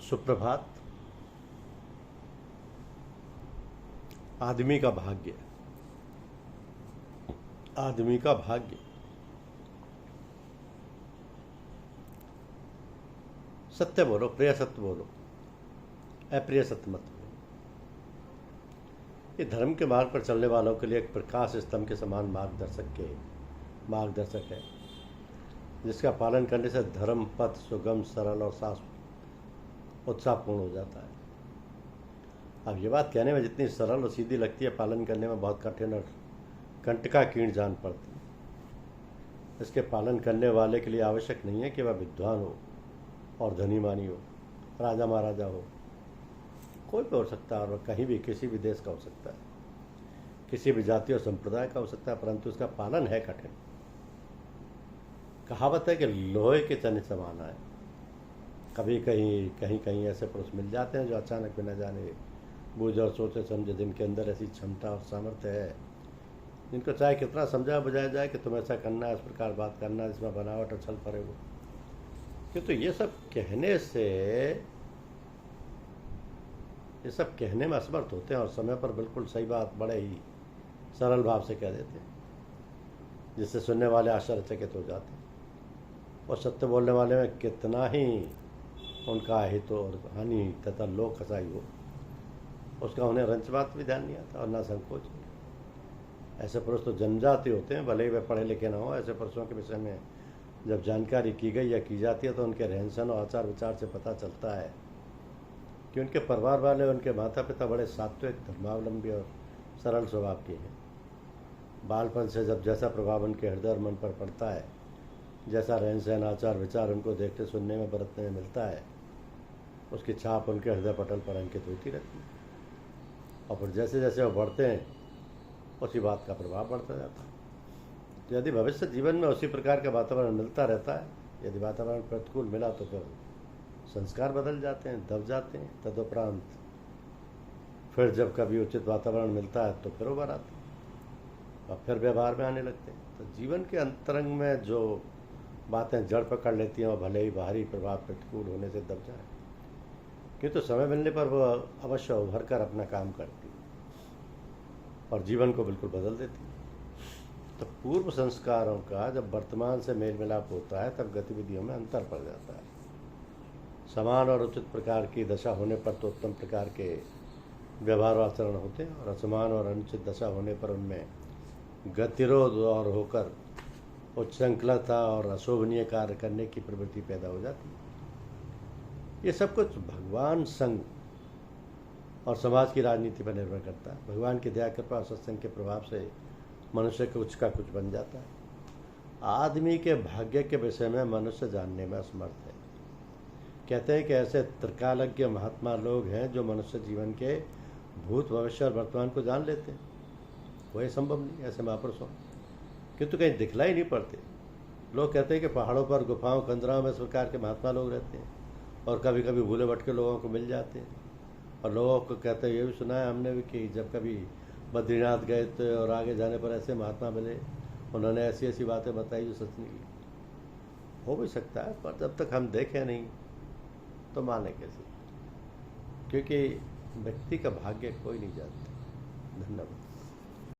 सुप्रभात। आदमी का भाग्य, आदमी का भाग्य। सत्य बोलो, प्रिय सत्य बोलो, अप्रिय सत्य मत बोलो। ये धर्म के मार्ग पर चलने वालों के लिए एक प्रकाश स्तंभ के समान मार्गदर्शक है, जिसका पालन करने से धर्म पथ सुगम, सरल और साफ उत्साहपूर्ण हो जाता है। अब ये बात कहने में जितनी सरल और सीधी लगती है, पालन करने में बहुत कठिन और कंटकाकीर्ण जान पड़ती है। इसके पालन करने वाले के लिए आवश्यक नहीं है कि वह विद्वान हो और धनी मानी हो, राजा महाराजा हो, कोई भी हो सकता है, और वह कहीं भी किसी भी देश का हो सकता है, किसी भी जाति और संप्रदाय का हो सकता है, परंतु उसका पालन है कठिन। कहावत है कि लोहे के तने समाना है। कभी कहीं ऐसे पुरुष मिल जाते हैं जो अचानक बिना जाने बूझे और सोचे समझे, जिनके अंदर ऐसी क्षमता और सामर्थ्य है, जिनको चाहे कितना समझा बुझाया जाए कि तुम ऐसा करना है, इस प्रकार बात करना, इसमें बनावट और छल पड़े हो, किंतु ये सब कहने में असमर्थ होते हैं और समय पर बिल्कुल सही बात बड़े ही सरल भाव से कह देते हैं, जिससे सुनने वाले आश्चर्यचकित हो जाते हैं। और सत्य बोलने वाले में कितना ही उनका हित और हानि तथा लोक खसाई हो, उसका उन्हें रंच बात भी ध्यान नहीं आता और ना संकोच। ऐसे पुरुष तो जनजाति होते हैं, भले ही वे पढ़े लिखे ना हो। ऐसे पुरुषों के विषय में जब जानकारी की गई या की जाती है, तो उनके रहन सहन और आचार विचार से पता चलता है कि उनके परिवार वाले, उनके माता पिता बड़े सात्विक, धर्मावलंबी और सरल स्वभाव के हैं। बालपन से जब जैसा प्रभाव उनके हृदय और मन पर पड़ता है, जैसा रहन सहन, आचार विचार उनको देखते सुनने में, बरतने में मिलता है, उसकी छाप उनके हृदय पटल पर अंकित होती रहती है। और फिर जैसे जैसे वो बढ़ते हैं, उसी बात का प्रभाव बढ़ता जाता है। तो यदि भविष्य जीवन में उसी प्रकार का वातावरण मिलता रहता है, यदि वातावरण प्रतिकूल मिला तो फिर संस्कार बदल जाते हैं, दब जाते हैं। तदुपरांत फिर जब कभी उचित वातावरण मिलता है तो फिर उभर आते हैं और फिर व्यवहार में आने लगते हैं। तो जीवन के अंतरंग में जो बातें जड़ पकड़ लेती हैं, वो भले ही बाहरी प्रभाव प्रतिकूल होने से दब जाए, किंतु समय मिलने पर वो अवश्य उभर कर अपना काम करती है और जीवन को बिल्कुल बदल देती है। तो पूर्व संस्कारों का जब वर्तमान से मेल मिलाप होता है, तब गतिविधियों में अंतर पड़ जाता है। समान और उचित प्रकार की दशा होने पर तो उत्तम प्रकार के व्यवहार आचरण होते हैं, और असमान और अनुचित दशा होने पर उनमें गतिरोध और होकर उच्छृंखलता और अशोभनीय कार्य करने की प्रवृत्ति पैदा हो जाती है। ये सब कुछ भगवान संग और समाज की राजनीति पर निर्भर करता है। भगवान की दया, कृपा और सत्संग के प्रभाव से मनुष्य कुछ का कुछ बन जाता है। आदमी के भाग्य के विषय में मनुष्य जानने में असमर्थ है। कहते हैं कि ऐसे त्रिकालज्ञ महात्मा लोग हैं जो मनुष्य जीवन के भूत, भविष्य और वर्तमान को जान लेते हैं। वही संभव नहीं ऐसे महापुरुषों, किंतु कहीं दिखलाई नहीं पड़ते। लोग कहते हैं कि पहाड़ों पर, गुफाओं, कंदराओं में इस प्रकार के महात्मा लोग रहते हैं, और कभी कभी भूले भटके लोगों को मिल जाते हैं। और लोगों को कहते हैं, ये भी सुना है हमने भी कि जब कभी बद्रीनाथ गए थे और आगे जाने पर ऐसे महात्मा मिले, उन्होंने ऐसी ऐसी बातें बताई जो सच निकली। हो भी सकता है, पर जब तक हम देखें नहीं तो माने कैसे, क्योंकि व्यक्ति का भाग्य कोई नहीं जानता। धन्यवाद।